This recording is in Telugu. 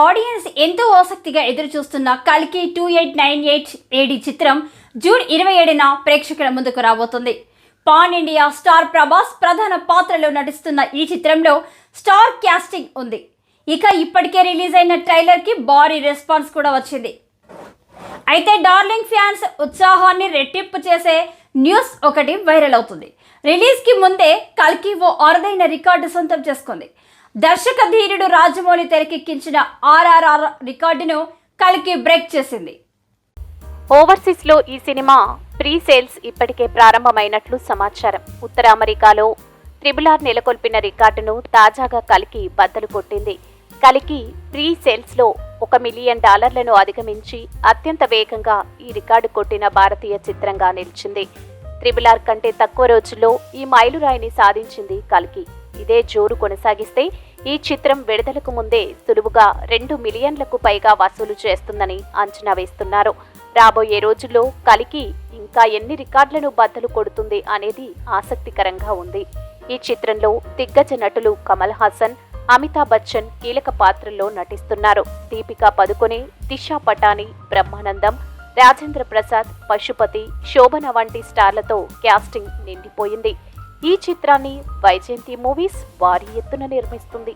ఆడియన్స్ ఎంతో ఆసక్తిగా ఎదురుచూస్తున్న కల్కి 2898 ఏడి చిత్రం జూన్ 27న ప్రేక్షకుల ముందుకు రాబోతుంది. పాన్ ఇండియా స్టార్ ప్రభాస్ ప్రధాన పాత్రలో నటిస్తున్న ఈ చిత్రంలో స్టార్ క్యాస్టింగ్ ఉంది. ఇక ఇప్పటికే రిలీజ్ అయిన ట్రైలర్కి భారీ రెస్పాన్స్ కూడా వచ్చింది. అయితే డార్లింగ్ ఫ్యాన్స్ ఉత్సాహాన్ని రెట్టింపు చేసే న్యూస్ ఒకటి వైరల్ అవుతుంది. రిలీజ్కి ముందే కల్కి ఓ అరుదైన రికార్డు సొంతం చేసుకుంది. దర్శక ధీరుడు రాజమౌళి తెరకెక్కించిన RRR రికార్డును కల్కి బ్రేక్ చేసింది. ఓవర్సీస్ లో ఈ సినిమా ప్రీ సేల్స్ ఇప్పటికే ప్రారంభమైనట్లు సమాచారం. ఉత్తర అమెరికాలో RRR నెలకొల్పిన రికార్డును తాజాగా కల్కి బద్దలు కొట్టింది. కల్కి ప్రీ సేల్స్ లో $1 మిలియన్ అధిగమించి అత్యంత వేగంగా ఈ రికార్డు కొట్టిన భారతీయ చిత్రంగా నిలిచింది. RRR కంటే తక్కువ రోజుల్లో ఈ మైలురాయిని సాధించింది కల్కి. ఇదే జోరు కొనసాగిస్తే ఈ చిత్రం విడుదలకు ముందే సులువుగా 2 మిలియన్లకు పైగా వసూలు చేస్తుందని అంచనా వేస్తున్నారు. రాబోయే రోజుల్లో కల్కి ఇంకా ఎన్ని రికార్డులను బద్దలు కొడుతుంది అనేది ఆసక్తికరంగా ఉంది. ఈ చిత్రంలో దిగ్గజ నటులు కమల్ హాసన్, అమితాబ్ బచ్చన్ కీలక పాత్రల్లో నటిస్తున్నారు. దీపికా పదుకొనే, దిశా పటాని, బ్రహ్మానందం, రాజేంద్ర ప్రసాద్, పశుపతి, శోభన వంటి స్టార్లతో క్యాస్టింగ్ నిండిపోయింది. ఈ చిత్రాన్ని వైజయంతి మూవీస్ భారీ ఎత్తున నిర్మిస్తుంది.